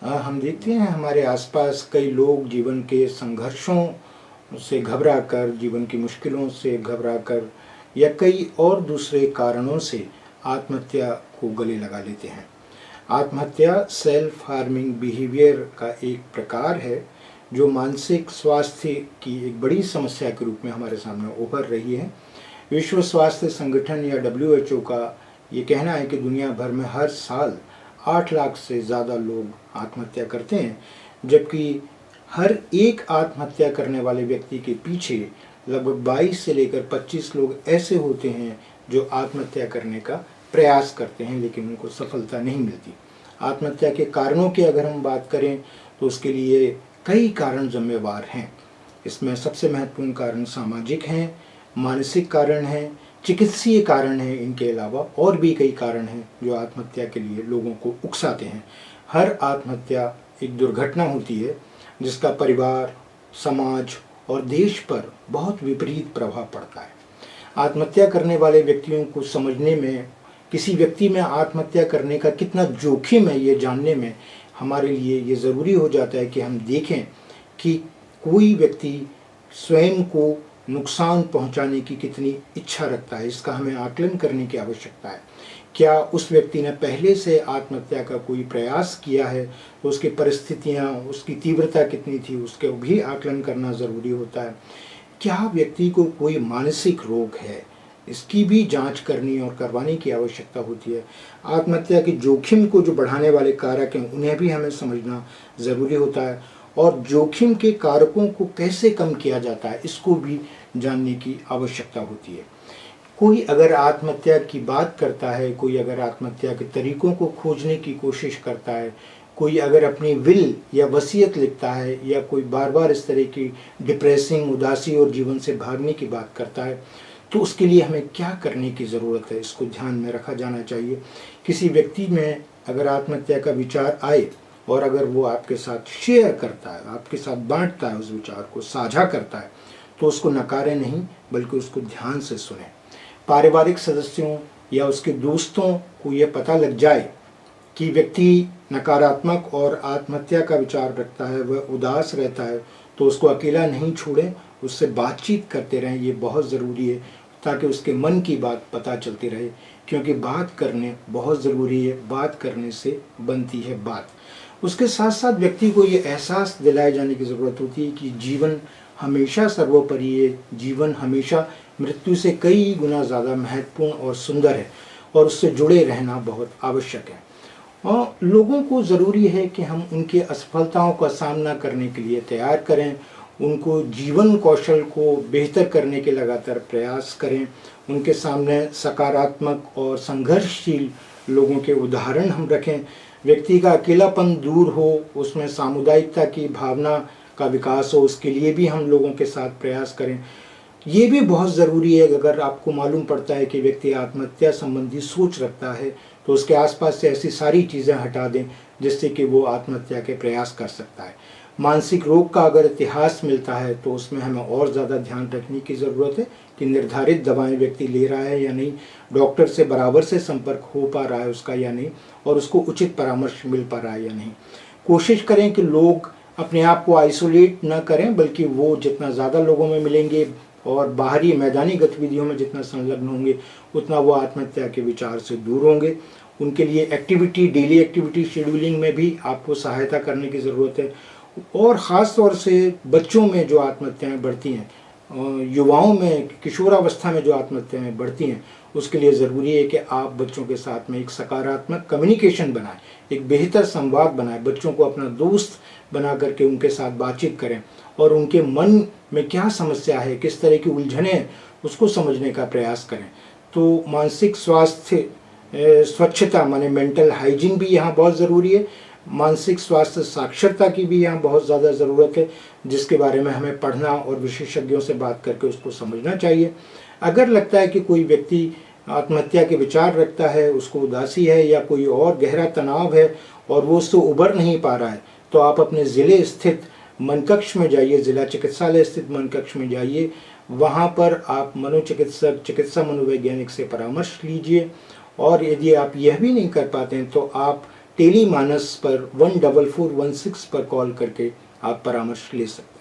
हम देखते हैं हमारे आसपास कई लोग जीवन के संघर्षों से घबरा कर, जीवन की मुश्किलों से घबरा कर या कई और दूसरे कारणों से आत्महत्या को गले लगा लेते हैं। आत्महत्या सेल्फ हार्मिंग बिहेवियर का एक प्रकार है जो मानसिक स्वास्थ्य की एक बड़ी समस्या के रूप में हमारे सामने उभर रही है। विश्व स्वास्थ्य संगठन या WHO का ये कहना है कि दुनिया भर में हर साल 8 लाख से ज़्यादा लोग आत्महत्या करते हैं, जबकि हर एक आत्महत्या करने वाले व्यक्ति के पीछे लगभग 22 से लेकर 25 लोग ऐसे होते हैं जो आत्महत्या करने का प्रयास करते हैं लेकिन उनको सफलता नहीं मिलती। आत्महत्या के कारणों की अगर हम बात करें तो उसके लिए कई कारण जिम्मेवार हैं। इसमें सबसे महत्वपूर्ण कारण सामाजिक हैं, मानसिक कारण हैं, चिकित्सीय कारण हैं। इनके अलावा और भी कई कारण हैं जो आत्महत्या के लिए लोगों को उकसाते हैं। हर आत्महत्या एक दुर्घटना होती है जिसका परिवार, समाज और देश पर बहुत विपरीत प्रभाव पड़ता है। आत्महत्या करने वाले व्यक्तियों को समझने में, किसी व्यक्ति में आत्महत्या करने का कितना जोखिम है ये जानने में हमारे लिए ये ज़रूरी हो जाता है कि हम देखें कि कोई व्यक्ति स्वयं को नुकसान पहुंचाने की कितनी इच्छा रखता है। इसका हमें आकलन करने की आवश्यकता है। क्या उस व्यक्ति ने पहले से आत्महत्या का कोई प्रयास किया है तो उसकी परिस्थितियां, उसकी तीव्रता कितनी थी, उसके भी आकलन करना ज़रूरी होता है। क्या व्यक्ति को कोई मानसिक रोग है, इसकी भी जांच करनी और करवाने की आवश्यकता होती है। आत्महत्या के जोखिम को जो बढ़ाने वाले कारक हैं उन्हें भी हमें समझना ज़रूरी होता है, और जोखिम के कारकों को कैसे कम किया जाता है इसको भी जानने की आवश्यकता होती है। कोई अगर आत्महत्या की बात करता है, कोई अगर आत्महत्या के तरीकों को खोजने की कोशिश करता है, कोई अगर अपनी विल या वसीयत लिखता है, या कोई बार बार इस तरह की डिप्रेसिंग, उदासी और जीवन से भागने की बात करता है, तो उसके लिए हमें क्या करने की ज़रूरत है, इसको ध्यान में रखा जाना चाहिए। किसी व्यक्ति में अगर आत्महत्या का विचार आए और अगर वो आपके साथ शेयर करता है, आपके साथ बांटता है, उस विचार को साझा करता है, तो उसको नकारें नहीं बल्कि उसको ध्यान से सुनें। पारिवारिक सदस्यों या उसके दोस्तों को ये पता लग जाए कि व्यक्ति नकारात्मक और आत्महत्या का विचार रखता है, वह उदास रहता है, तो उसको अकेला नहीं छोड़ें, उससे बातचीत करते रहें। ये बहुत ज़रूरी है ताकि उसके मन की बात पता चलती रहे, क्योंकि बात करने बहुत ज़रूरी है। बात करने से बनती है बात। उसके साथ साथ व्यक्ति को ये एहसास दिलाए जाने की ज़रूरत होती है कि जीवन हमेशा सर्वोपरि है, जीवन हमेशा मृत्यु से कई गुना ज़्यादा महत्वपूर्ण और सुंदर है, और उससे जुड़े रहना बहुत आवश्यक है। और लोगों को ज़रूरी है कि हम उनकी असफलताओं का सामना करने के लिए तैयार करें, उनको जीवन कौशल को बेहतर करने के लगातार प्रयास करें, उनके सामने सकारात्मक और संघर्षशील लोगों के उदाहरण हम रखें। व्यक्ति का अकेलापन दूर हो, उसमें सामुदायिकता की भावना का विकास हो, उसके लिए भी हम लोगों के साथ प्रयास करें। ये भी बहुत ज़रूरी है, अगर आपको मालूम पड़ता है कि व्यक्ति आत्महत्या संबंधी सोच रखता है तो उसके आसपास से ऐसी सारी चीज़ें हटा दें जिससे कि वो आत्महत्या के प्रयास कर सकता है। मानसिक रोग का अगर इतिहास मिलता है तो उसमें हमें और ज़्यादा ध्यान रखने की ज़रूरत है कि निर्धारित दवाएं व्यक्ति ले रहा है या नहीं, डॉक्टर से बराबर से संपर्क हो पा रहा है उसका या नहीं, और उसको उचित परामर्श मिल पा रहा है या नहीं। कोशिश करें कि लोग अपने आप को आइसोलेट न करें, बल्कि वो जितना ज़्यादा लोगों में मिलेंगे और बाहरी मैदानी गतिविधियों में जितना संलग्न होंगे उतना वो आत्महत्या के विचार से दूर होंगे। उनके लिए एक्टिविटी, डेली एक्टिविटी शेड्यूलिंग में भी आपको सहायता करने की ज़रूरत है। और ख़ास तौर से बच्चों में जो आत्महत्याएं बढ़ती हैं, युवाओं में, किशोरावस्था में जो आत्महत्याएं बढ़ती हैं, उसके लिए ज़रूरी है कि आप बच्चों के साथ में एक सकारात्मक कम्युनिकेशन बनाएं, एक बेहतर संवाद बनाएं, बच्चों को अपना दोस्त बना करके उनके साथ बातचीत करें और उनके मन में क्या समस्या है, किस तरह की उलझनें हैं, उसको समझने का प्रयास करें। तो मानसिक स्वास्थ्य, स्वच्छता माने मेंटल हाइजीन भी यहाँ बहुत ज़रूरी है। मानसिक स्वास्थ्य साक्षरता की भी यहाँ बहुत ज़्यादा ज़रूरत है, जिसके बारे में हमें पढ़ना और विशेषज्ञों से बात करके उसको समझना चाहिए। अगर लगता है कि कोई व्यक्ति आत्महत्या के विचार रखता है, उसको उदासी है या कोई और गहरा तनाव है और वो उससे उबर नहीं पा रहा है, तो आप अपने ज़िले स्थित मनकक्ष में जाइए, ज़िला चिकित्सालय स्थित मनकक्ष में जाइए। वहाँ पर आप मनोचिकित्सक, चिकित्सा मनोवैज्ञानिक से परामर्श लीजिए, और यदि आप यह भी नहीं कर पाते हैं तो आप टेलीमानस पर 14416 पर कॉल करके आप परामर्श ले सकते हैं।